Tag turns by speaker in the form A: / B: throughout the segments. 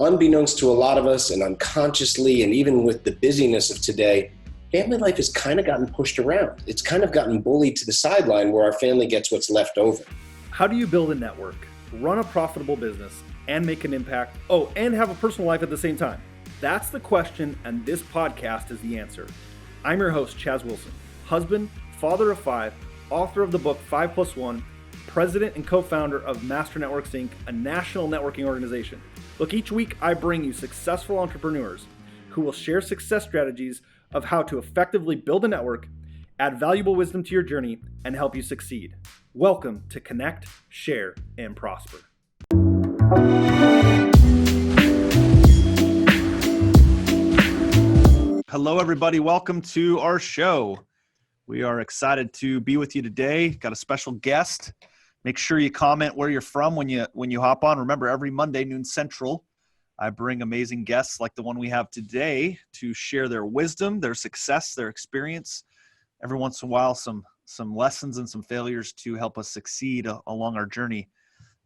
A: unbeknownst to a lot of us and unconsciously, and even with the busyness of today, family life has kind of gotten pushed around. It's kind of gotten bullied to the sideline where our family gets what's left over.
B: How do you build a network, run a profitable business, and make an impact? Oh, and have a personal life at the same time? That's the question, and this podcast is the answer. I'm your host, Chaz Wilson, husband, father of 5, author of the book 5+1, president and co-founder of Master Networks, Inc., a national networking organization. Look, each week I bring you successful entrepreneurs who will share success strategies of how to effectively build a network, add valuable wisdom to your journey, and help you succeed. Welcome to Connect, Share, and Prosper.
C: Hello, everybody. Welcome to our show. We are excited to be with you today. Got a special guest. Make sure you comment where you're from when you hop on. Remember, every Monday, noon Central, I bring amazing guests like the one we have today to share their wisdom, their success, their experience. Every once in a while, some lessons and some failures to help us succeed along our journey.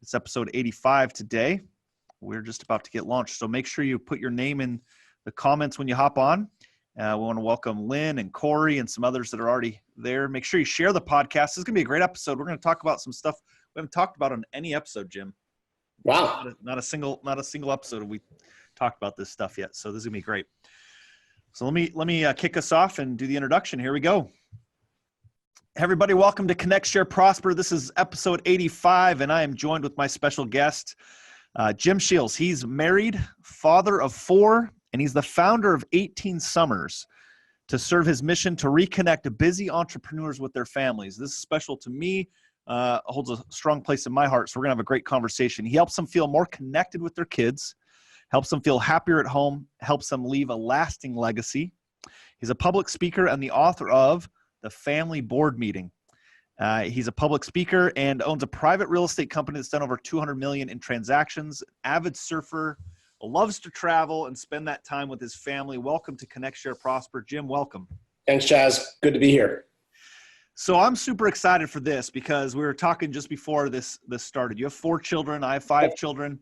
C: It's episode 85 today. We're just about to get launched. So make sure you put your name in the comments when you hop on. We want to welcome Lynn and Corey and some others that are already there. Make sure you share the podcast. This is going to be a great episode. We're going to talk about some stuff we haven't talked about on any episode, Jim.
A: Wow.
C: Not a single episode have we talked about this stuff yet. So this is going to be great. So let me kick us off and do the introduction. Here we go. Hey everybody, welcome to Connect, Share, Prosper. This is episode 85, and I am joined with my special guest, Jim Sheils. He's married, father of 4, and he's the founder of 18 Summers to serve his mission to reconnect busy entrepreneurs with their families. This is special to me, holds a strong place in my heart, so we're going to have a great conversation. He helps them feel more connected with their kids, helps them feel happier at home, helps them leave a lasting legacy. He's a public speaker and the author of The Family Board Meeting. He's a public speaker and owns a private real estate company that's done over $200 million in transactions, avid surfer, loves to travel and spend that time with his family. Welcome to Connect, Share, Prosper. Jim, welcome.
A: Thanks, Chaz. Good to be here.
C: So I'm super excited for this because we were talking just before this started. You have 4 children. I have 5 children.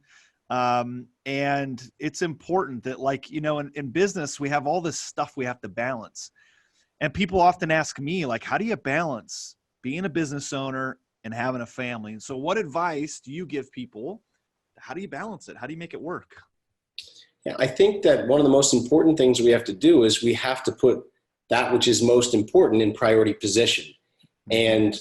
C: And it's important that, like, you know, in business, we have all this stuff we have to balance. And people often ask me, like, how do you balance being a business owner and having a family? And so what advice do you give people? How do you balance it? How do you make it work?
A: Yeah, I think that one of the most important things we have to do is we have to put that which is most important in priority position. And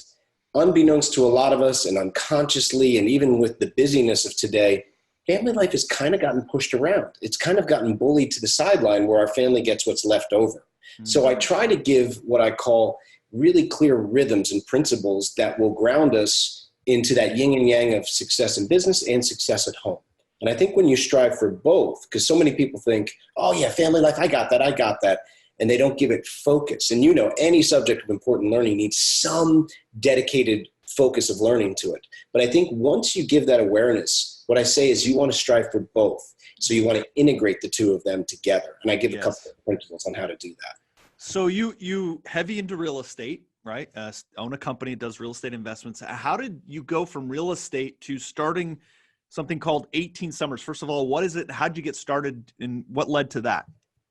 A: unbeknownst to a lot of us and unconsciously, and even with the busyness of today, family life has kind of gotten pushed around. It's kind of gotten bullied to the sideline where our family gets what's left over. Mm-hmm. So I try to give what I call really clear rhythms and principles that will ground us into that yin and yang of success in business and success at home. And I think when you strive for both, because so many people think, oh yeah, family life, I got that. And they don't give it focus. And you know, any subject of important learning needs some dedicated focus of learning to it. But I think once you give that awareness, what I say is you want to strive for both. So you want to integrate the two of them together. And I give a couple of principles on how to do that.
C: So you heavy into real estate, right? Own a company that does real estate investments. How did you go from real estate to starting something called 18 Summers? First of all, what is it? How'd you get started and what led to that?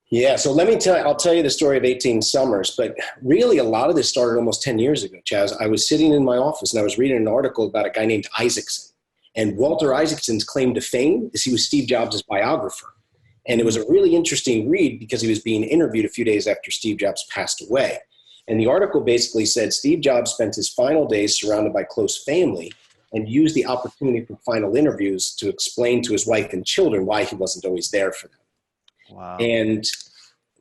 A: Yeah, so I'll tell you the story of 18 Summers, but really a lot of this started almost 10 years ago, Chaz. I was sitting in my office and I was reading an article about a guy named Isaacson. And Walter Isaacson's claim to fame is he was Steve Jobs' biographer. And it was a really interesting read because he was being interviewed a few days after Steve Jobs passed away. And the article basically said Steve Jobs spent his final days surrounded by close family and used the opportunity for final interviews to explain to his wife and children why he wasn't always there for them.
C: Wow.
A: And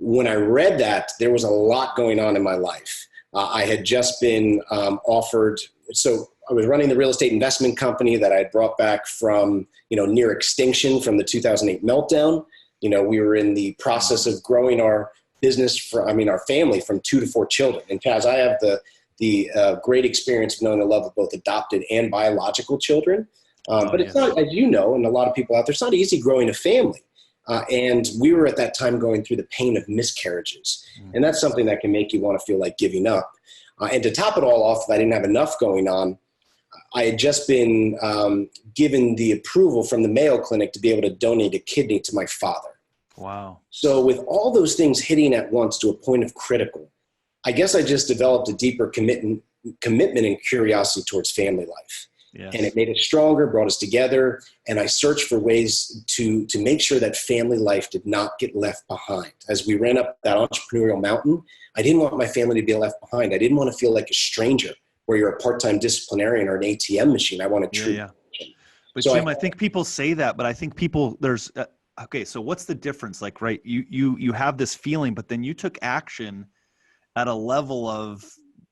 A: when I read that, there was a lot going on in my life. I had just been offered, so I was running the real estate investment company that I had brought back from, near extinction from the 2008 meltdown. We were in the process of growing our business, our family from 2 to 4 children. And Chaz, I have the great experience of knowing the love of both adopted and biological children. But it's not, as you know, and a lot of people out there, it's not easy growing a family. And we were at that time going through the pain of miscarriages. And that's something that can make you want to feel like giving up. And to top it all off, if I didn't have enough going on, I had just been given the approval from the Mayo Clinic to be able to donate a kidney to my father.
C: Wow.
A: So with all those things hitting at once to a point of critical, I guess I just developed a deeper commitment and curiosity towards family life.
C: Yes.
A: And it made us stronger, brought us together. And I searched for ways to make sure that family life did not get left behind. As we ran up that entrepreneurial mountain, I didn't want my family to be left behind. I didn't want to feel like a stranger where you're a part-time disciplinarian or an ATM machine. I want a true.
C: Yeah. But
A: so
C: Jim, I think people say that, but I think people okay. So what's the difference? Like, right. You have this feeling, but then you took action at a level of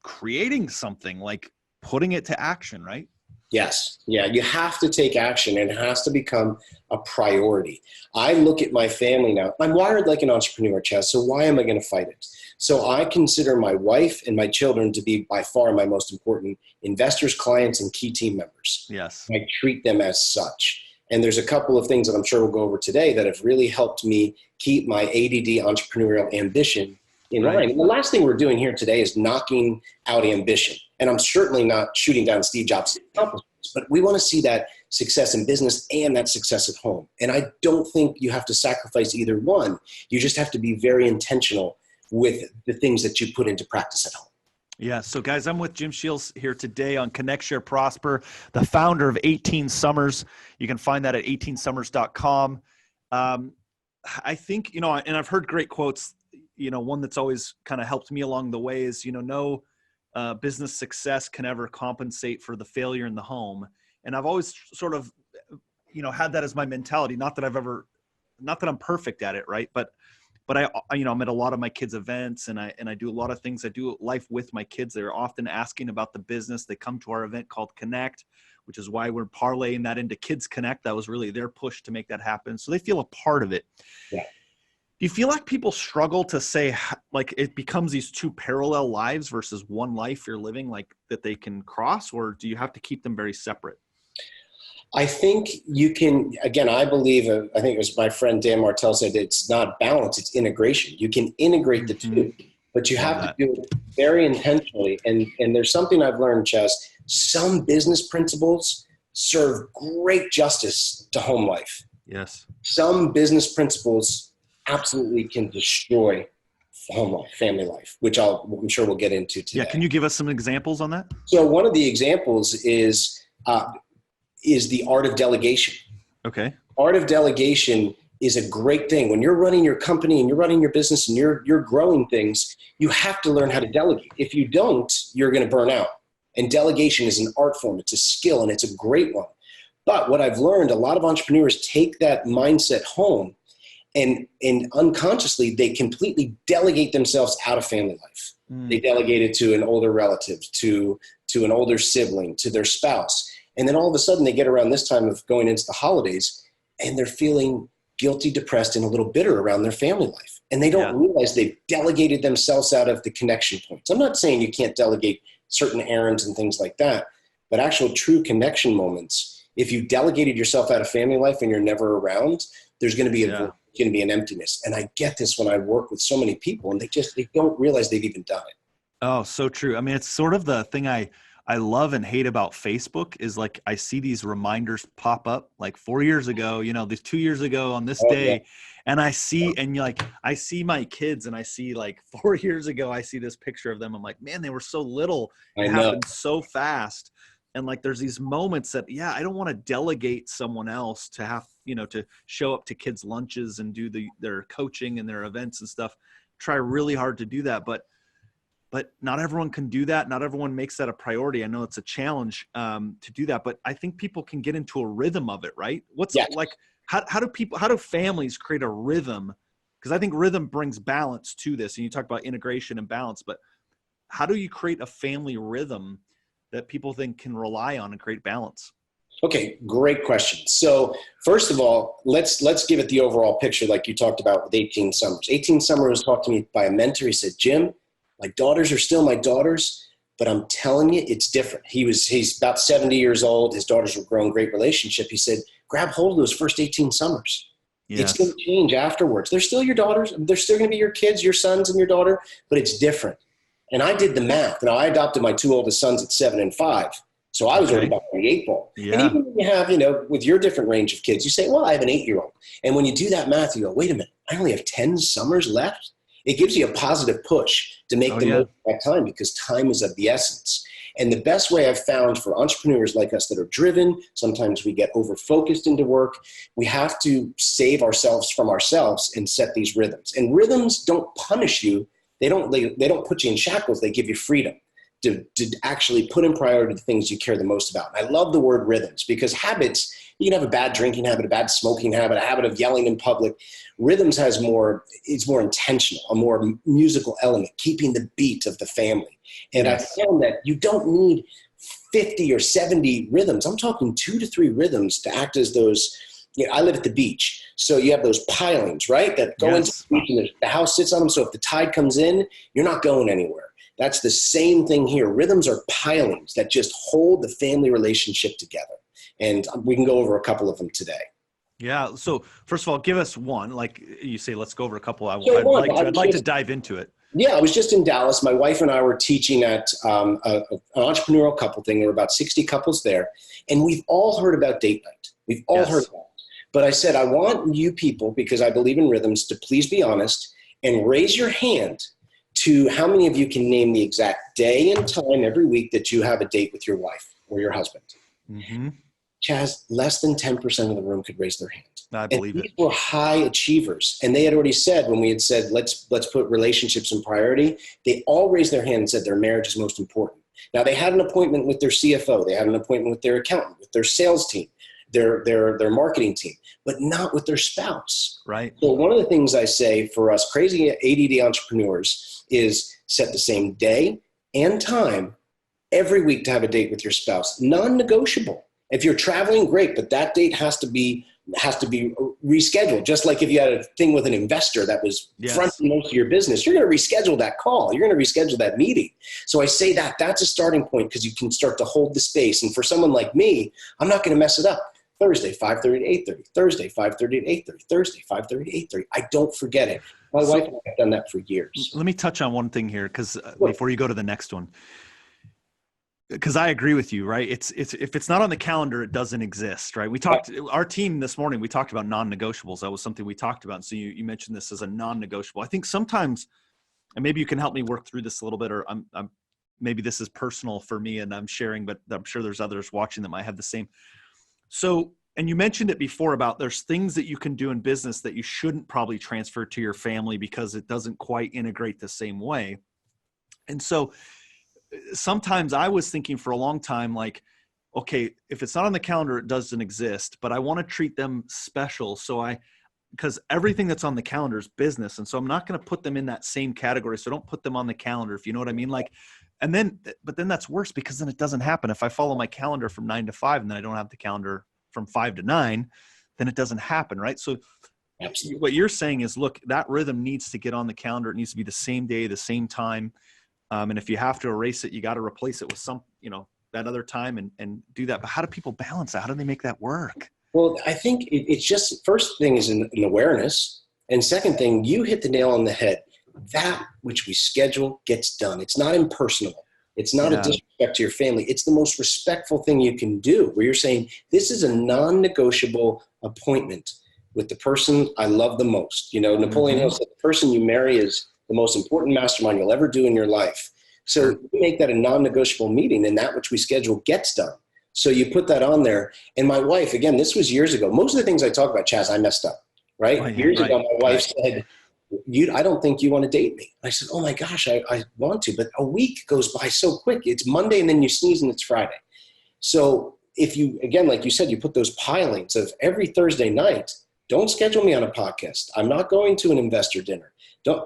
C: creating something, like putting it to action, right?
A: Yes. Yeah. You have to take action, and it has to become a priority. I look at my family now. I'm wired like an entrepreneur, Chaz. So why am I going to fight it? So I consider my wife and my children to be by far my most important investors, clients, and key team members.
C: Yes.
A: I treat them as such. And there's a couple of things that I'm sure we'll go over today that have really helped me keep my ADD entrepreneurial ambition in line. And the last thing we're doing here today is knocking out ambition. And I'm certainly not shooting down Steve Jobs' accomplishments, but we want to see that success in business and that success at home. And I don't think you have to sacrifice either one. You just have to be very intentional with the things that you put into practice at home.
C: Yeah. So guys, I'm with Jim Sheils here today on Connect, Share, Prosper, the founder of 18 Summers. You can find that at 18summers.com. I think, and I've heard great quotes, one that's always kind of helped me along the way is, no business success can ever compensate for the failure in the home. And I've always sort of, had that as my mentality. Not that I'm perfect at it. Right. But I'm at a lot of my kids' events, and I do a lot of things. I do life with my kids. They're often asking about the business. They come to our event called Connect, which is why we're parlaying that into Kids Connect. That was really their push to make that happen. So they feel a part of it.
A: Yeah.
C: Do you feel like people struggle to say, like, it becomes these two parallel lives versus one life you're living, like that they can cross, or do you have to keep them very separate?
A: I think you can, again, I believe, I think it was my friend Dan Martell said, it's not balance, it's integration. You can integrate the two, but you have to do it very intentionally. And there's something I've learned, Chaz, some business principles serve great justice to home life.
C: Yes. Some
A: business principles absolutely can destroy home life, family life, which I'm sure we'll get into today.
C: Yeah. Can you give us some examples on that?
A: So one of the examples is the art of delegation.
C: Okay.
A: Art of delegation is a great thing. When you're running your company and you're running your business and you're growing things, you have to learn how to delegate. If you don't, you're going to burn out. And delegation is an art form. It's a skill, and it's a great one. But what I've learned, a lot of entrepreneurs take that mindset home, and unconsciously they completely delegate themselves out of family life. They delegate it to an older relative, to an older sibling, to their spouse. And then all of a sudden they get around this time of going into the holidays and they're feeling guilty, depressed, and a little bitter around their family life. And they don't realize they've delegated themselves out of the connection points. I'm not saying you can't delegate certain errands and things like that, but actual true connection moments, if you delegated yourself out of family life and you're never around, there's going to be an emptiness. And I get this when I work with so many people, and they don't realize they've even done it.
C: Oh, so true. I mean, it's sort of the thing I love and hate about Facebook is, like, I see these reminders pop up like 4 years ago, these 2 years ago on this day. Yeah. And I see, I see my kids, and I see, like, 4 years ago, I see this picture of them. I'm like, man, they were so little. It happened so fast. And, like, there's these moments that, I don't want to delegate someone else to have, to show up to kids' lunches and do their coaching and their events and stuff. Try really hard to do that. But not everyone can do that. Not everyone makes that a priority. I know it's a challenge to do that, but I think people can get into a rhythm of it, right? How do families create a rhythm? Because I think rhythm brings balance to this. And you talk about integration and balance, but how do you create a family rhythm that people think can rely on and create balance?
A: Okay, great question. So first of all, let's give it the overall picture, like you talked about with 18 Summers. 18 Summers was talked to me by a mentor. He said, Jim, my daughters are still my daughters, but I'm telling you, it's different. He's about 70 years old. His daughters were growing, great relationship. He said, grab hold of those first 18 summers. Yes. It's going to change afterwards. They're still your daughters. They're still going to be your kids, your sons and your daughter, but it's different. And I did the math. Now, I adopted my two oldest sons at 7 and 5. So I was already about the 8 ball.
C: Yeah.
A: And even when you have, with your different range of kids, you say, well, I have an 8-year-old. And when you do that math, you go, wait a minute, I only have 10 summers left. It gives you a positive push to make the most of that time, because time is of the essence. And the best way I've found for entrepreneurs like us that are driven, sometimes we get over-focused into work, we have to save ourselves from ourselves and set these rhythms. And rhythms don't punish you. They don't put you in shackles. They give you freedom to actually put in priority the things you care the most about. And I love the word rhythms, because habits, you can have a bad drinking habit, a bad smoking habit, a habit of yelling in public. Rhythms it's more intentional, a more musical element, keeping the beat of the family. And I found that you don't need 50 or 70 rhythms. I'm talking 2 to 3 rhythms to act as those. I live at the beach. So you have those pilings, right? That go into the beach, and the house sits on them. So if the tide comes in, you're not going anywhere. That's the same thing here. Rhythms are pilings that just hold the family relationship together. And we can go over a couple of them today.
C: Yeah. So first of all, give us one. Like you say, let's go over a couple. I'd like to dive into it.
A: Yeah, I was just in Dallas. My wife and I were teaching at an entrepreneurial couple thing. There were about 60 couples there. And we've all heard about date night. We've all heard about it. But I said, I want you people, because I believe in rhythms, to please be honest and raise your hand to how many of you can name the exact day and time every week that you have a date with your wife or your husband.
C: Mm-hmm.
A: Chaz, less than 10% of the room could raise their hand.
C: I believe it.
A: These were high achievers. And they had already said, when we had said, let's put relationships in priority, they all raised their hand and said their marriage is most important. Now, they had an appointment with their CFO. They had an appointment with their accountant, with their sales team, their marketing team, but not with their spouse.
C: Right.
A: So one of the things I say for us crazy ADD entrepreneurs is set the same day and time every week to have a date with your spouse. Non-negotiable. If you're traveling, great, but that date has to be rescheduled. Just like if you had a thing with an investor that was fronting most of your business, you're going to reschedule that call. You're going to reschedule that meeting. So I say that's a starting point, because you can start to hold the space. And for someone like me, I'm not going to mess it up. Thursday, 5:30 to 8:30. Thursday, 5:30 to 8:30. Thursday, 5:30 to 8:30. I don't forget it. My wife and I have done that for years.
C: Let me touch on one thing here, because before you go to the next one, because I agree with you, right? It's if it's not on the calendar, it doesn't exist, right? We talked, our team this morning, we talked about non-negotiables. That was something we talked about. So you mentioned this as a non-negotiable. I think sometimes, and maybe you can help me work through this a little bit, or maybe this is personal for me and I'm sharing, but I'm sure there's others watching that might have the same. So, and you mentioned it before about there's things that you can do in business that you shouldn't probably transfer to your family because it doesn't quite integrate the same way. And so sometimes I was thinking for a long time, like, okay, if it's not on the calendar, it doesn't exist, but I want to treat them special. Because everything that's on the calendar is business. And so I'm not going to put them in that same category. So don't put them on the calendar, if you know what I mean? But then that's worse, because then it doesn't happen. If I follow my calendar from 9 to 5 and then I don't have the calendar from 5 to 9, then it doesn't happen. Right. So absolutely, what you're saying is, look, that rhythm needs to get on the calendar. It needs to be the same day, the same time. And if you have to erase it, you got to replace it with some, that other time and do that. But how do people balance that? How do they make that work?
A: Well, I think it's just, first thing is an awareness. And second thing, you hit the nail on the head. That which we schedule gets done. It's not impersonal. It's not a disrespect to your family. It's the most respectful thing you can do, where you're saying, this is a non-negotiable appointment with the person I love the most. Napoleon Hill said, the person you marry is the most important mastermind you'll ever do in your life. So you make that a non-negotiable meeting, and that which we schedule gets done. So you put that on there. And my wife, again, this was years ago. Most of the things I talk about, Chaz, I messed up, right? Years ago, my wife said, I don't think you want to date me. I said, oh my gosh, I want to. But a week goes by so quick. It's Monday and then you sneeze and it's Friday. So if you, again, like you said, you put those pilings of every Thursday night, don't schedule me on a podcast. I'm not going to an investor dinner.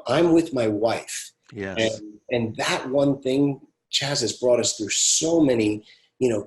A: I'm with my wife.
C: Yes.
A: And that one thing, Chaz, has brought us through so many,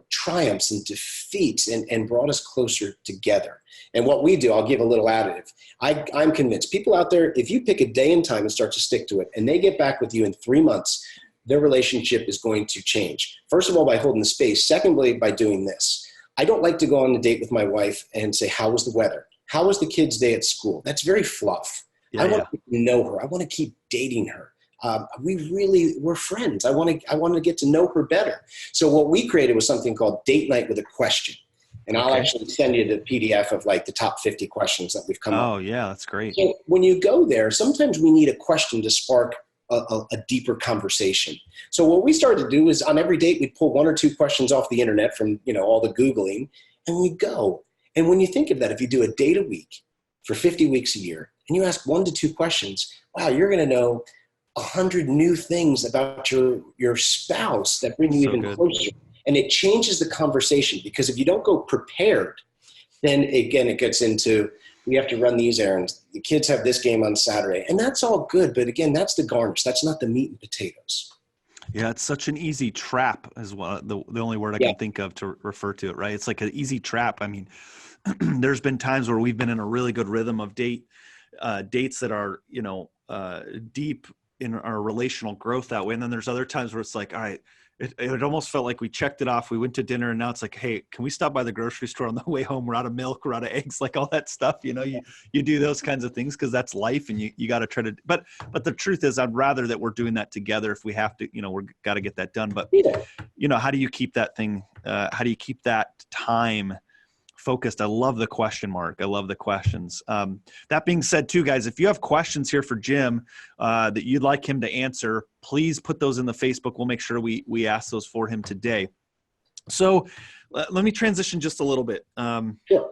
A: triumphs and defeats and brought us closer together. And what we do, I'll give a little additive. I'm convinced people out there, if you pick a day and time and start to stick to it, and they get back with you in 3 months, their relationship is going to change. First of all, by holding the space. Secondly, by doing this. I don't like to go on a date with my wife and say, how was the weather? How was the kids' day at school? That's very fluff. I want to know her. I want to keep dating her. we're friends. I want to get to know her better. So what we created was something called Date Night with a Question. And I'll actually send you the PDF of like the top 50 questions that we've come up with.
C: Oh yeah, that's great.
A: So when you go there, sometimes we need a question to spark a deeper conversation. So what we started to do is on every date, we'd pull 1 or 2 questions off the internet from, all the Googling, and we go. And when you think of that, if you do a date a week for 50 weeks a year, and you ask 1 to 2 questions, wow, you're going to know 100 new things about your spouse that bring you even closer. And it changes the conversation, because if you don't go prepared, then again, it gets into, we have to run these errands. The kids have this game on Saturday, and that's all good. But again, that's the garnish. That's not the meat and potatoes.
C: Yeah, it's such an easy trap as well. The only word I can think of to refer to it, right? It's like an easy trap. I mean, there's been times where we've been in a really good rhythm of dates that are, deep in our relational growth that way. And then there's other times where it's like, all right, it almost felt like we checked it off. We went to dinner, and now it's like, hey, can we stop by the grocery store on the way home? We're out of milk, we're out of eggs, like all that stuff. You do those kinds of things because that's life, and you got to try to. But the truth is, I'd rather that we're doing that together if we have to. We're got to get that done. But how do you keep that thing? How do you keep that time focused? I love the question, Mark. I love the questions. That being said too, guys, if you have questions here for Jim that you'd like him to answer, please put those in the Facebook. We'll make sure we ask those for him today. So let me transition just a little bit.
A: Sure.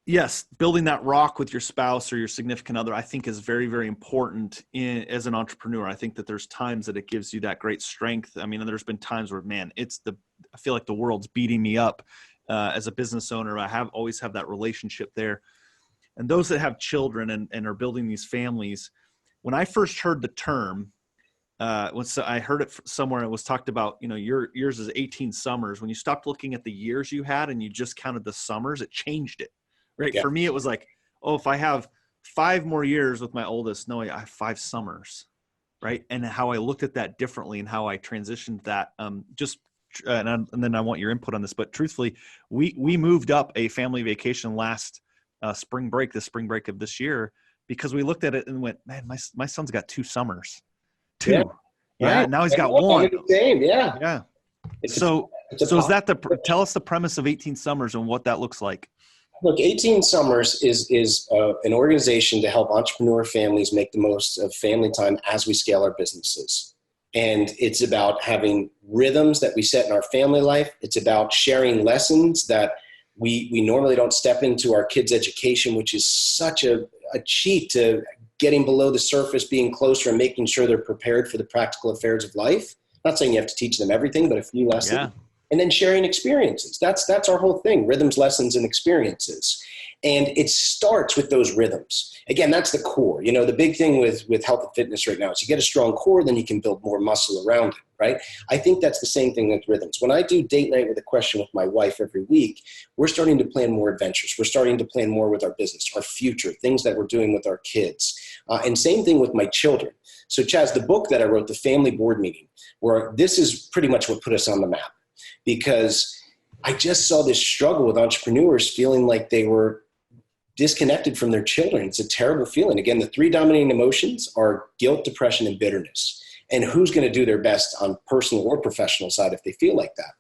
C: Yes, building that rock with your spouse or your significant other, I think, is very, very important as an entrepreneur. I think that there's times that it gives you that great strength. I mean, there's been times where, man, I feel like the world's beating me up. As a business owner, I always have that relationship there. And those that have children and are building these families, when I first heard the term, I heard it somewhere, it was talked about, yours is 18 summers. When you stopped looking at the years you had and you just counted the summers, it changed it, right? Yeah. For me, it was like, oh, if I have 5 more years with my oldest, no, I have 5 summers, right? And how I looked at that differently and how I transitioned that, and then I want your input on this, but truthfully, we moved up a family vacation last the spring break of this year, because we looked at it and went, man, my son's got 2 summers, 2. Yeah. Right? Now he's got 1.
A: Same. Yeah.
C: Yeah. So is that tell us the premise of 18 summers and what that looks like.
A: Look, 18 Summers is an organization to help entrepreneur families make the most of family time as we scale our businesses. And it's about having rhythms that we set in our family life. It's about sharing lessons that we normally don't step into our kids' education, which is such a cheat to getting below the surface, being closer, and making sure they're prepared for the practical affairs of life. I'm not saying you have to teach them everything, but a few lessons. Yeah. And then sharing experiences. That's our whole thing, rhythms, lessons, and experiences. And it starts with those rhythms. Again, that's the core. The big thing with health and fitness right now is you get a strong core, then you can build more muscle around it, right? I think that's the same thing with rhythms. When I do Date Night with a Question with my wife every week, we're starting to plan more adventures. We're starting to plan more with our business, our future, things that we're doing with our kids. And same thing with my children. So Chaz, the book that I wrote, The Family Board Meeting, where this is pretty much what put us on the map, because I just saw this struggle with entrepreneurs feeling like they were disconnected from their children. It's a terrible feeling. Again, the 3 dominating emotions are guilt, depression, and bitterness. And who's going to do their best on personal or professional side if they feel like that?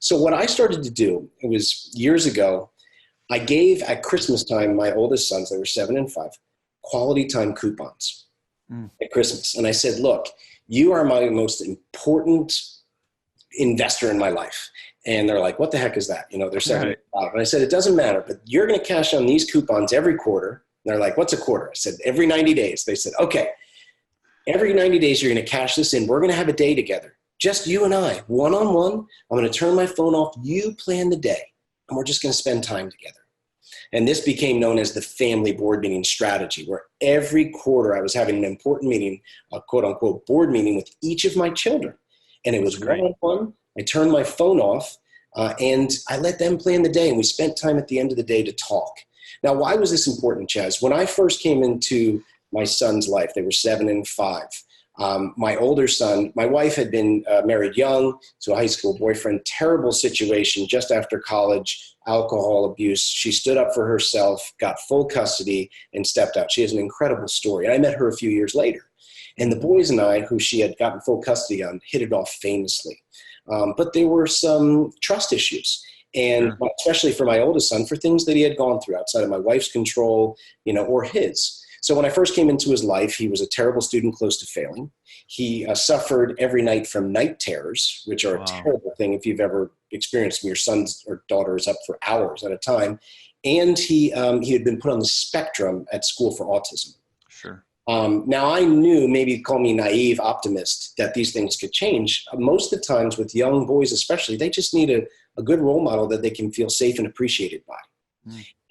A: So what I started to do, it was years ago, I gave at Christmas time, my oldest sons, they were 7 and 5, quality time coupons at Christmas. And I said, look, you are my most important investor in my life. And they're like, what the heck is that? They're 7 and 5. And I said, it doesn't matter, but you're going to cash on these coupons every quarter. And they're like, what's a quarter? I said, every 90 days. They said, okay, every 90 days, you're going to cash this in. We're going to have a day together. Just you and I, one-on-one. I'm going to turn my phone off. You plan the day, and we're just going to spend time together. And this became known as the family board meeting strategy, where every quarter I was having an important meeting, a quote unquote board meeting with each of my children. And it was one-on-one. I turned my phone off and I let them plan the day, and we spent time at the end of the day to talk. Now, why was this important, Chaz? When I first came into my son's life, they were 7 and 5. My older son, my wife had been married young to a high school boyfriend, terrible situation just after college, alcohol abuse. She stood up for herself, got full custody, and stepped out. She has an incredible story. And I met her a few years later. And the boys and I, who she had gotten full custody on, hit it off famously. But there were some trust issues. And especially for my oldest son, for things that he had gone through outside of my wife's control, or his. So when I first came into his life, he was a terrible student close to failing. He suffered every night from night terrors, which are a terrible thing if you've ever experienced them. Your son or daughter is up for hours at a time. And he had been put on the spectrum at school for autism.
C: Sure.
A: Now I knew, maybe call me naive optimist, that these things could change. Most of the times with young boys especially, they just need a good role model that they can feel safe and appreciated by.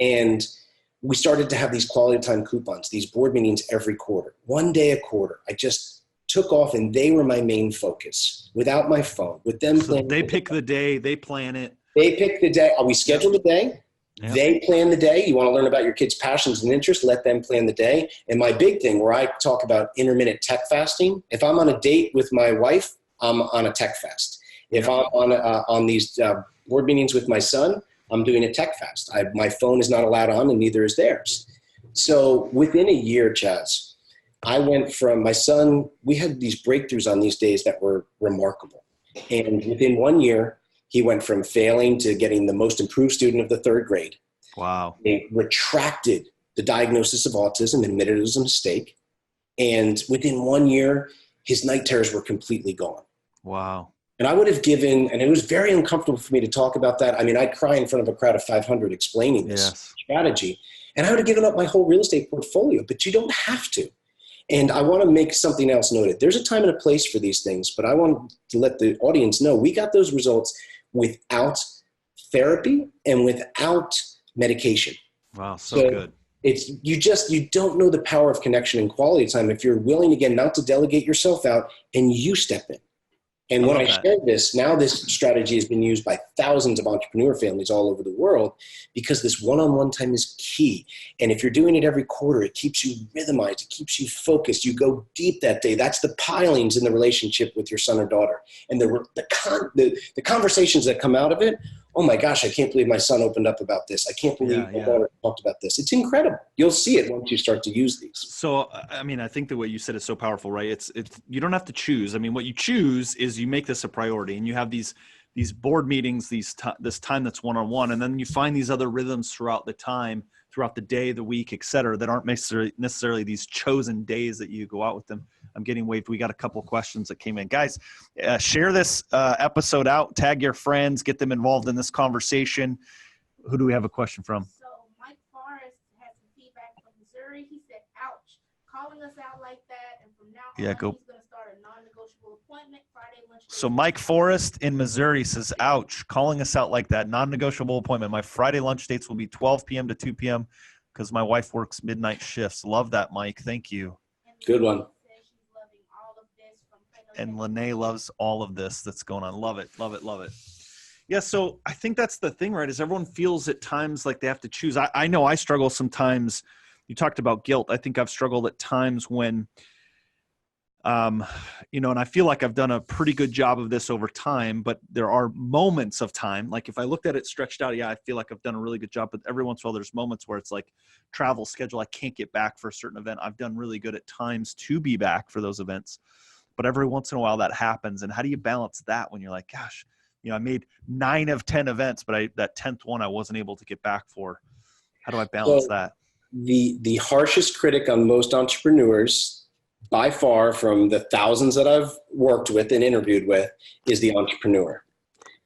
A: And we started to have these quality time coupons, these board meetings every quarter, one day a quarter. I just took off and they were my main focus without my phone, with them.
C: So they pick the day, they plan it.
A: They pick the day. We scheduled a day. Yep. They plan the day. You want to learn about your kids' passions and interests, let them plan the day. And my big thing where I talk about intermittent tech fasting, if I'm on a date with my wife, I'm on a tech fast. If I'm on these board meetings with my son, I'm doing a tech fast. My phone is not allowed on and neither is theirs. So within a year, Chaz, I went from my son, we had these breakthroughs on these days that were remarkable. And within 1 year, he went from failing to getting the most improved student of the third grade.
C: Wow.
A: They retracted the diagnosis of autism, admitted it was a mistake. And within 1 year, his night terrors were completely gone.
C: Wow.
A: And I would have given, and it was very uncomfortable for me to talk about that. I mean, I'd cry in front of a crowd of 500 explaining this strategy. And I would have given up my whole real estate portfolio, but you don't have to. And I want to make something else noted. There's a time and a place for these things, but I want to let the audience know we got those results without therapy and without medication.
C: Wow, so good.
A: It's you don't know the power of connection and quality time if you're willing, again, not to delegate yourself out and you step in. And when I shared this, now this strategy has been used by thousands of entrepreneur families all over the world because this one-on-one time is key. And if you're doing it every quarter, it keeps you rhythmized. It keeps you focused. You go deep that day. That's the pilings in the relationship with your son or daughter. And the conversations that come out of it, oh my gosh, I can't believe my son opened up about this. I can't believe my daughter talked about this. It's incredible. You'll see it once you start to use these.
C: So, I mean, I think the way you said is so powerful, right? It's you don't have to choose. I mean, what you choose is you make this a priority and you have these board meetings, this time that's one-on-one, and then you find these other rhythms throughout the time, throughout the day, the week, et cetera, that aren't necessarily these chosen days that you go out with them. I'm getting waved. We got a couple questions that came in. Guys, share this episode out, tag your friends, get them involved in this conversation. Who do we have a question from?
D: So Mike Forrest has some feedback from Missouri. He said, ouch, calling us out like that. And from now on, he's going to start a non-negotiable appointment, Friday lunch.
C: So Mike Forrest in Missouri says, ouch, calling us out like that, non-negotiable appointment. My Friday lunch dates will be 12 p.m. to 2 p.m. because my wife works midnight shifts. Love that, Mike. Thank you.
A: Good one.
C: And Lene loves all of this that's going on. Love it, love it, love it. Yeah, so I think that's the thing, right, is everyone feels at times like they have to choose. I know I struggle sometimes. You talked about guilt. I think I've struggled at times when, and I feel like I've done a pretty good job of this over time, but there are moments of time. Like if I looked at it stretched out, I feel like I've done a really good job, but every once in a while there's moments where it's like travel schedule. I can't get back for a certain event. I've done really good at times to be back for those events. But every once in a while that happens. And how do you balance that when you're like, gosh, I made 9 of 10 events, but that 10th one I wasn't able to get back for. How do I balance that?
A: The harshest critic on most entrepreneurs, by far, from the thousands that I've worked with and interviewed with, is the entrepreneur.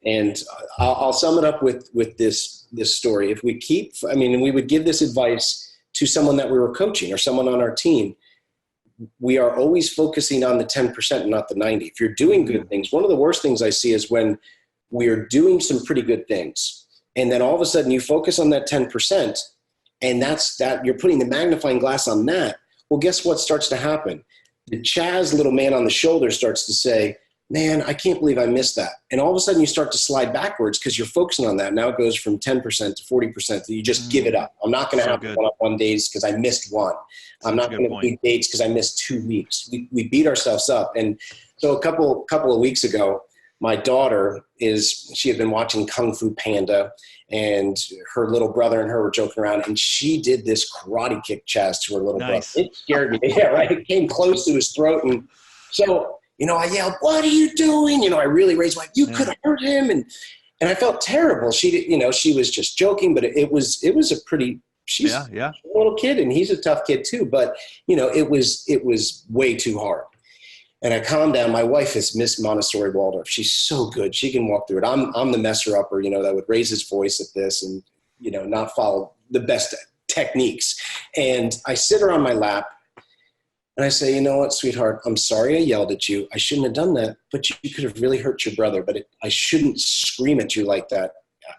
A: And I'll sum it up with this story. If we would give this advice to someone that we were coaching or someone on our team, we are always focusing on the 10% and not the 90. If you're doing good things, one of the worst things I see is when we are doing some pretty good things and then all of a sudden you focus on that 10% and that you're putting the magnifying glass on that. Well, guess what starts to happen? The Chaz little man on the shoulder starts to say, man, I can't believe I missed that. And all of a sudden you start to slide backwards because you're focusing on that. Now it goes from 10% to 40% that you just give it up. I'm not going to have one-on-one days because I missed one. I'm not going to do dates because I missed 2 weeks. We beat ourselves up. And so a couple of weeks ago, my daughter she had been watching Kung Fu Panda, and her little brother and her were joking around, and she did this karate kick, Chaz, to her little brother. It scared me. Yeah, right. It came close to his throat. And so, I yelled, "What are you doing?" I really raised my, you could have hurt him. And I felt terrible. She did, she was just joking, but it was a pretty, she's a little kid and he's a tough kid too. But, it was way too hard. And I calmed down. My wife is Miss Montessori Waldorf. She's so good. She can walk through it. I'm the messer upper, that would raise his voice at this and, not follow the best techniques. And I sit her on my lap and I say, "You know what, sweetheart, I'm sorry I yelled at you. I shouldn't have done that, but you could have really hurt your brother. But I shouldn't scream at you like that.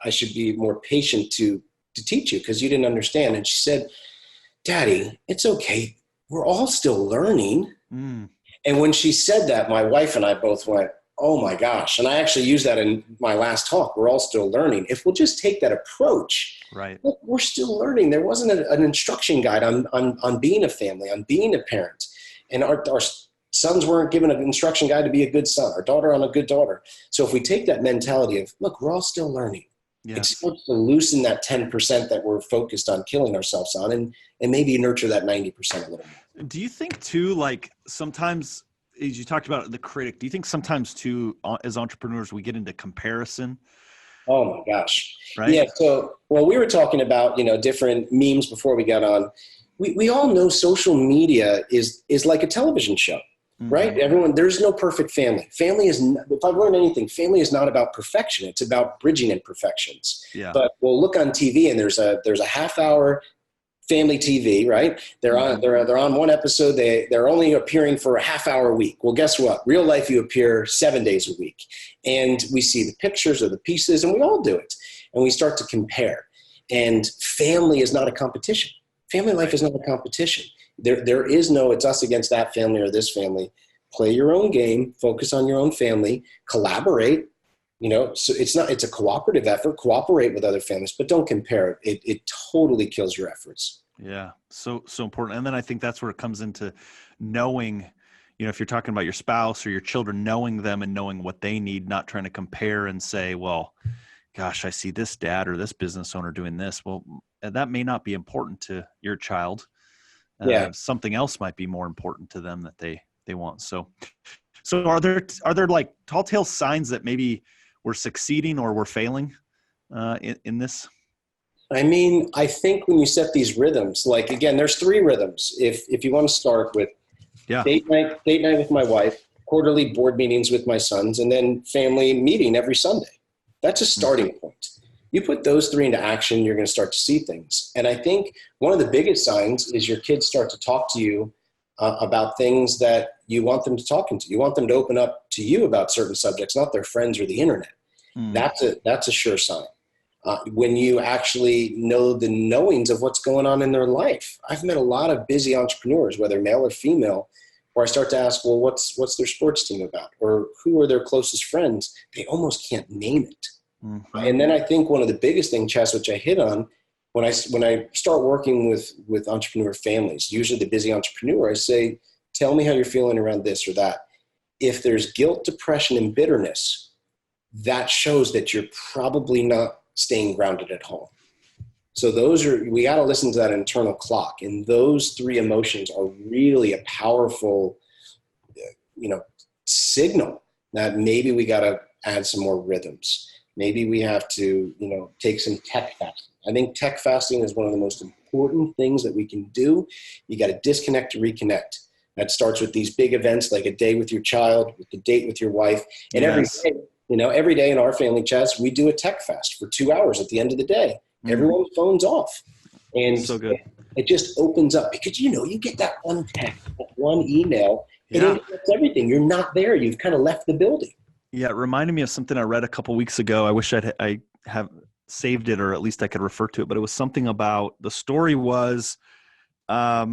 A: I should be more patient to teach you because you didn't understand." And she said, "Daddy, it's okay. We're all still learning." And when she said that, my wife and I both went, "Oh my gosh." And I actually used that in my last talk. We're all still learning. If we'll just take that approach,
C: right?
A: Look, we're still learning. There wasn't an instruction guide on being a family, on being a parent. And our sons weren't given an instruction guide to be a good son, our daughter on a good daughter. So if we take that mentality of, look, we're all still learning. It starts to loosen that 10% that we're focused on killing ourselves on and maybe nurture that 90% a little more.
C: Do you think too, like sometimes, as you talked about the critic, do you think sometimes too, as entrepreneurs, we get into comparison?
A: Oh my gosh.
C: Right.
A: Yeah. So, we were talking about, different memes before we got on. We all know social media is like a television show. Right? Everyone, there's no perfect family. Family is, if I've learned anything, family is not about perfection. It's about bridging imperfections.
C: Yeah.
A: But we'll look on TV and there's a half hour family TV, right? They're on one episode. They're only appearing for a half hour a week. Well, guess what? Real life, you appear 7 days a week. And we see the pictures or the pieces and we all do it. And we start to compare. And family is not a competition. Family life is not a competition. There is no, it's us against that family or this family. Play your own game, focus on your own family, collaborate, so it's a cooperative effort, cooperate with other families, but don't compare it. It totally kills your efforts.
C: Yeah. So important. And then I think that's where it comes into knowing, if you're talking about your spouse or your children, knowing them and knowing what they need, not trying to compare and say, well, gosh, I see this dad or this business owner doing this. Well, that may not be important to your child. Something else might be more important to them that they want. So are there like telltale signs that maybe we're succeeding or we're failing in this?
A: I mean, I think when you set these rhythms, like again, there's 3 rhythms. If you want to start with date night with my wife, quarterly board meetings with my sons, and then family meeting every Sunday. That's a starting point. You put those 3 into action, you're going to start to see things. And I think one of the biggest signs is your kids start to talk to you about things that you want them to talk into. You want them to open up to you about certain subjects, not their friends or the internet. That's a sure sign. When you actually know the knowings of what's going on in their life. I've met a lot of busy entrepreneurs, whether male or female, where I start to ask, well, what's their sports team about? Or who are their closest friends? They almost can't name it. And then I think one of the biggest things, Chess, which I hit on, when I start working with entrepreneur families, usually the busy entrepreneur, I say, tell me how you're feeling around this or that. If there's guilt, depression, and bitterness, that shows that you're probably not staying grounded at home. So we got to listen to that internal clock. And those 3 emotions are really a powerful, signal that maybe we got to add some more rhythms. Maybe we have to, take some tech fasting. I think tech fasting is one of the most important things that we can do. You got to disconnect to reconnect. That starts with these big events like a day with your child, with the date with your wife. And every day in our family, Chaz, we do a tech fast for 2 hours at the end of the day. Everyone's phone's off. And
C: so good.
A: It just opens up because, you get that one text, that one email. It interrupts everything. You're not there. You've kind of left the building.
C: Yeah, it reminded me of something I read a couple weeks ago. I wish I have saved it, or at least I could refer to it. But it was something about, the story was a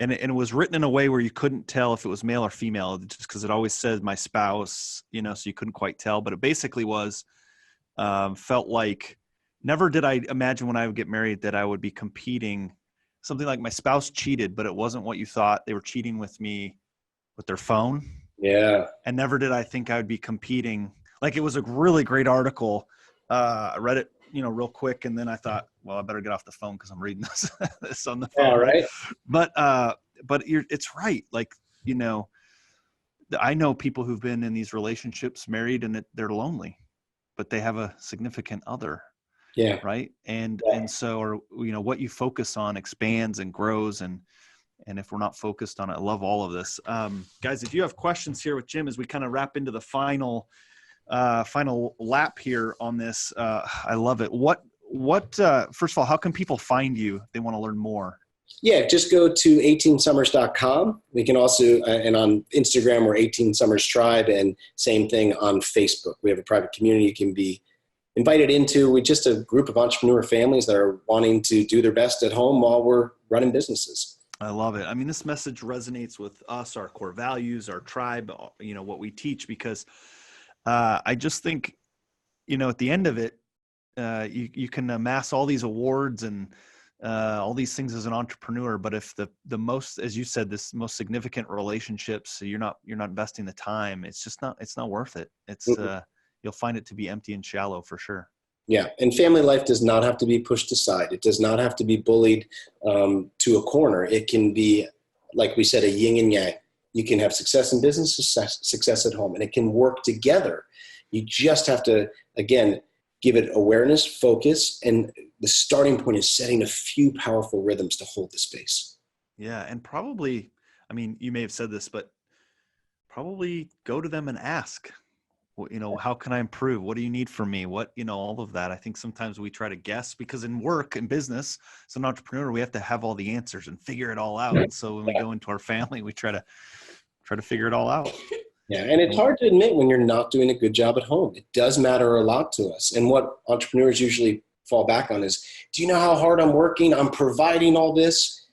C: And it was written in a way where you couldn't tell if it was male or female, just because it always said my spouse, you know, so you couldn't quite tell. But it basically was, felt like never did I imagine when I would get married that I would be competing. Something like my spouse cheated, but it wasn't what you thought. They were cheating with me with their phone.
A: Yeah.
C: And never did I think I would be competing. Like, it was a really great article. I read it, you know, real quick. And then I thought, well, I better get off the phone because I'm reading this on the phone.
A: Yeah, right.
C: But it's right. Like, you know, I know people who've been in these relationships, married, and they're lonely, but they have a significant other.
A: Yeah.
C: Right. And so, or, you know, what you focus on expands and grows. And if we're not focused on it, I love all of this. Guys, if you have questions here with Jim, as we kind of wrap into the final lap here on this, I love it. What, first of all, how can people find you if they want to learn more?
A: Yeah, just go to 18summers.com. We can also, and on Instagram, we're 18 Summers Tribe, and same thing on Facebook. We have a private community you can be invited into. We're just a group of entrepreneur families that are wanting to do their best at home while we're running businesses.
C: I love it. I mean, this message resonates with us, our core values, our tribe, you know, what we teach, because I just think, you know, at the end of it, you can amass all these awards and all these things as an entrepreneur, but if the most, as you said, this most significant relationships, you're not investing the time, it's not worth it. It's you'll find it to be empty and shallow for sure.
A: Yeah. And family life does not have to be pushed aside. It does not have to be bullied to a corner. It can be, like we said, a yin and yang. You can have success in business, success at home, and it can work together. You just have to, again, give it awareness, focus, and the starting point is setting a few powerful rhythms to hold the space.
C: Yeah. And probably, I mean, you may have said this, but probably go to them and ask, you know, how can I improve? What do you need from me? What, you know, all of that. I think sometimes we try to guess, because in work and business, as an entrepreneur, we have to have all the answers and figure it all out. So when we go into our family, we try to figure it all out.
A: Yeah. And it's hard to admit when you're not doing a good job at home. It does matter a lot to us. And what entrepreneurs usually fall back on is, do you know how hard I'm working? I'm providing all this.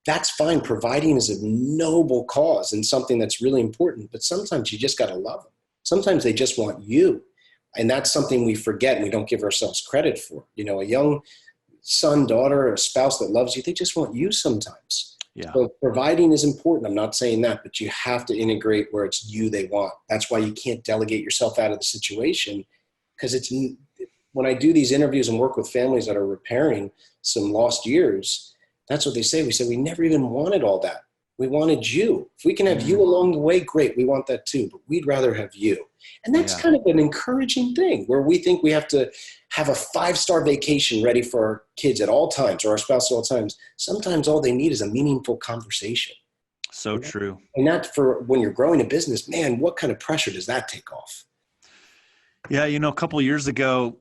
A: That's fine. Providing is a noble cause and something that's really important, but sometimes you just got to love them. Sometimes they just want you. And that's something we forget and we don't give ourselves credit for. You know, a young son, daughter, or a spouse that loves you, they just want you sometimes.
C: Yeah.
A: So providing is important. I'm not saying that, but you have to integrate where it's you they want. That's why you can't delegate yourself out of the situation, because it's, when I do these interviews and work with families that are repairing some lost years, that's what they say. We say, we never even wanted all that. We wanted you. If we can have you along the way, great. We want that too, but we'd rather have you. And that's kind of an encouraging thing, where we think we have to have a 5-star vacation ready for our kids at all times, or our spouse at all times. Sometimes all they need is a meaningful conversation.
C: So true.
A: And that, for when you're growing a business, man, what kind of pressure does that take off?
C: Yeah. You know, a couple of years ago,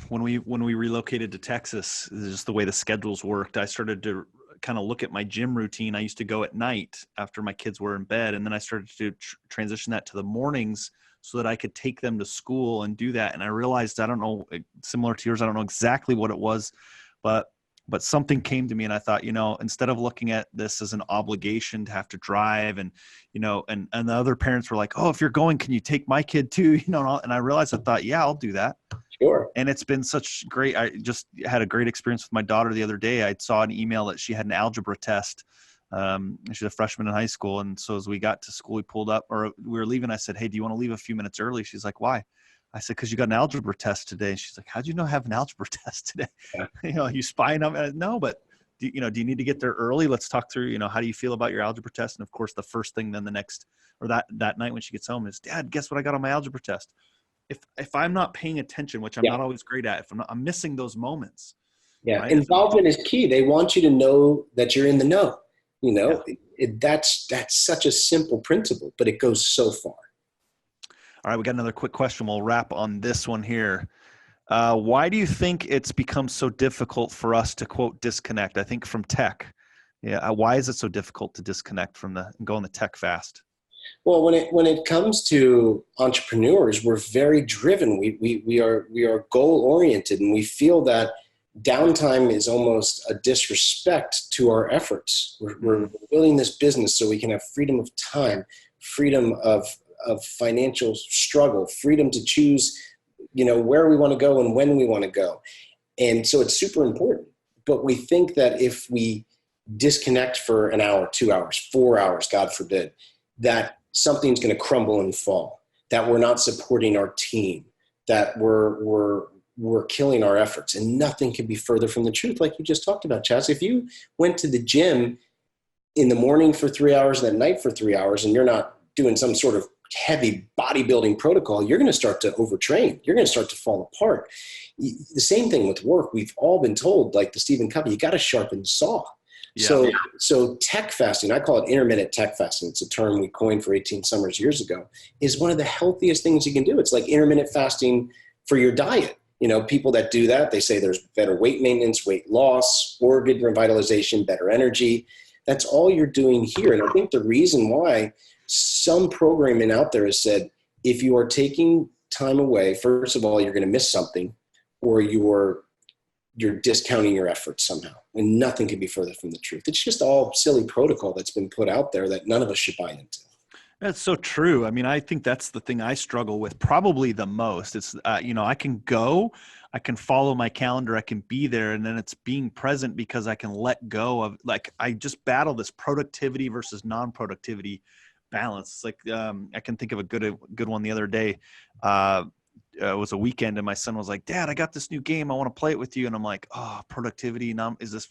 C: when we relocated to Texas, just the way the schedules worked, I started to kind of look at my gym routine. I used to go at night after my kids were in bed. And then I started to transition that to the mornings so that I could take them to school and do that. And I realized, I don't know, similar to yours, I don't know exactly what it was, but something came to me and I thought, you know, instead of looking at this as an obligation to have to drive and, you know, and the other parents were like, oh, if you're going, can you take my kid too? You know, and I realized, I thought, yeah, I'll do that.
A: Sure.
C: And it's been such great. I just had a great experience with my daughter the other day. I saw an email that she had an algebra test. She's a freshman in high school. And so as we got to school, we pulled up, or we were leaving. I said, hey, do you want to leave a few minutes early? She's like, why? I said, because you got an algebra test today. And she's like, how'd you know I have an algebra test today?
A: Yeah.
C: You know, you spying on me? No, but do you need to get there early? Let's talk through, you know, how do you feel about your algebra test? And of course, the first thing then the next, or that night when she gets home is, Dad, guess what I got on my algebra test? If I'm not paying attention, which I'm not always great at, I'm missing those moments.
A: Yeah.
C: Right?
A: Involvement is key. They want you to know that you're in the know. You know, that's such a simple principle, but it goes so far.
C: All right. We got another quick question. We'll wrap on this one here. Why do you think it's become so difficult for us to, quote, disconnect? I think from tech. Yeah. Why is it so difficult to disconnect from and go on the tech fast?
A: Well, when it comes to entrepreneurs, we're very driven. We are goal oriented, and we feel that downtime is almost a disrespect to our efforts. We're building this business so we can have freedom of time, freedom of financial struggle, freedom to choose, where we want to go and when we want to go. And so it's super important. But we think that if we disconnect for an hour, 2 hours, 4 hours, God forbid, that something's going to crumble and fall, that we're not supporting our team, that we're killing our efforts, and nothing can be further from the truth. Like you just talked about, Chaz, if you went to the gym in the morning for 3 hours and at night for 3 hours, and you're not doing some sort of heavy bodybuilding protocol, you're going to start to overtrain. You're going to start to fall apart. The same thing with work. We've all been told, like the Stephen Covey, you got to sharpen the saw. Yeah. So tech fasting, I call it intermittent tech fasting. It's a term we coined for 18 summers years ago, is one of the healthiest things you can do. It's like intermittent fasting for your diet. People that do that, they say there's better weight maintenance, weight loss, organ revitalization, better energy. That's all you're doing here. And I think the reason why some programming out there has said, if you are taking time away, first of all, you're going to miss something, or you're discounting your efforts somehow. And nothing can be further from the truth. It's just all silly protocol that's been put out there that none of us should buy into.
C: That's so true. I mean, I think that's the thing I struggle with probably the most. It's, I can go, I can follow my calendar, I can be there, and then it's being present because I can let go of, like, I just battle this productivity versus non-productivity balance. It's like, I can think of a good one the other day. It was a weekend and my son was like, Dad, I got this new game. I want to play it with you. And I'm like, oh, productivity. Is this,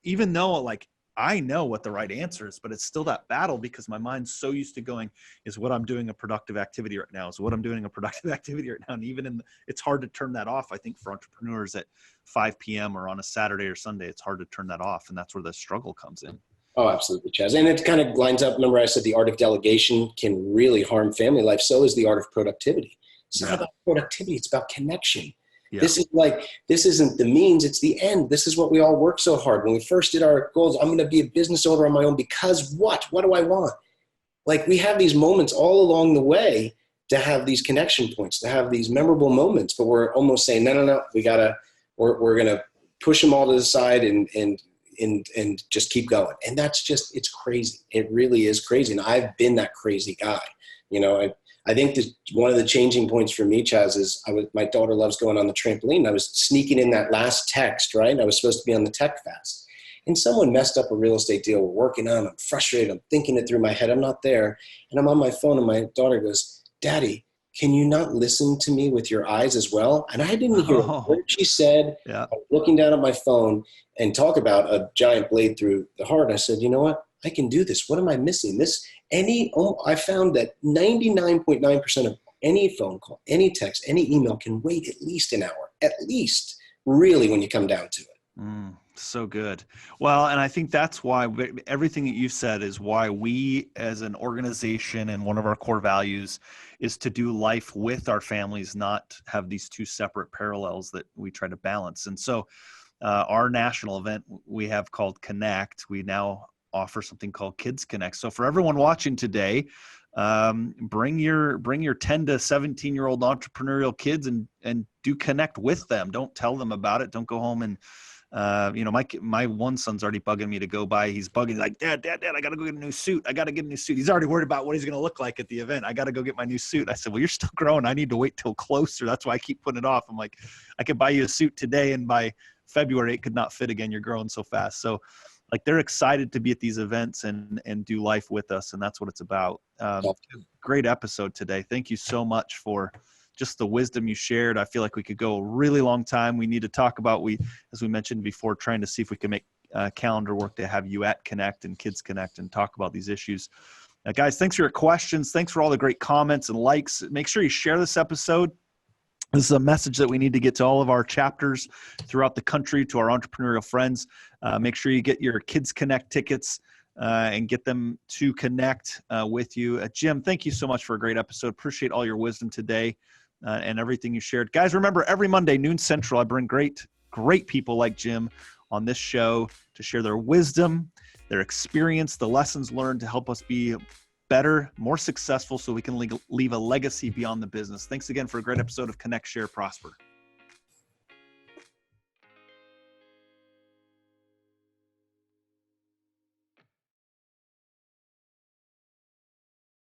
C: even though like, I know what the right answer is, but it's still that battle because my mind's so used to going, is what I'm doing a productive activity right now? Is what I'm doing a productive activity right now? And even it's hard to turn that off. I think for entrepreneurs at 5 p.m. or on a Saturday or Sunday, it's hard to turn that off. And that's where the struggle comes in.
A: Oh, absolutely, Chaz. And it kind of lines up. Remember I said the art of delegation can really harm family life. So is the art of productivity. It's not about productivity. It's about connection. Yeah. This isn't the means. It's the end. This is what we all work so hard. When we first did our goals, I'm going to be a business owner on my own because what? What do I want? Like we have these moments all along the way to have these connection points, to have these memorable moments, but we're almost saying, no, we're going to push them all to the side and just keep going. And that's just, it's crazy. It really is crazy. And I've been that crazy guy. I think that one of the changing points for me, Chaz, is my daughter loves going on the trampoline. I was sneaking in that last text, right? I was supposed to be on the tech fast. And someone messed up a real estate deal we're working on. I'm frustrated. I'm thinking it through my head. I'm not there. And I'm on my phone and my daughter goes, Daddy, can you not listen to me with your eyes as well? And I didn't hear a word she said. Yeah. I was looking down at my phone and talk about a giant blade through the heart. And I said, you know what? I can do this. What am I missing? I found that 99.9% of any phone call, any text, any email can wait at least an hour, at least, really, when you come down to it.
C: So good. Well, and I think that's why everything that you've said is why we as an organization and one of our core values is to do life with our families, not have these two separate parallels that we try to balance. And so our national event we have called Connect, we now offer something called Kids Connect. So for everyone watching today, bring your 10 to 17-year-old entrepreneurial kids and do Connect with them. Don't tell them about it. Don't go home and, my one son's already bugging me to go by. He's bugging like, Dad, I got to go get a new suit. I got to get a new suit. He's already worried about what he's going to look like at the event. I got to go get my new suit. I said, well, you're still growing. I need to wait till closer. That's why I keep putting it off. I'm like, I could buy you a suit today, and by February, it could not fit again. You're growing so fast. So like they're excited to be at these events and do life with us. And that's what it's about. Great episode today. Thank you so much for just the wisdom you shared. I feel like we could go a really long time. We need to talk about, as we mentioned before, trying to see if we can make calendar work to have you at Connect and Kids Connect and talk about these issues. Guys, thanks for your questions. Thanks for all the great comments and likes. Make sure you share this episode. This is a message that we need to get to all of our chapters throughout the country, to our entrepreneurial friends. Make sure you get your Kids Connect tickets and get them to connect with you. Jim, thank you so much for a great episode. Appreciate all your wisdom today and everything you shared. Guys, remember, every Monday, noon Central, I bring great people like Jim on this show to share their wisdom, their experience, the lessons learned to help us be better, more successful, so we can leave a legacy beyond the business. Thanks again for a great episode of Connect, Share, Prosper.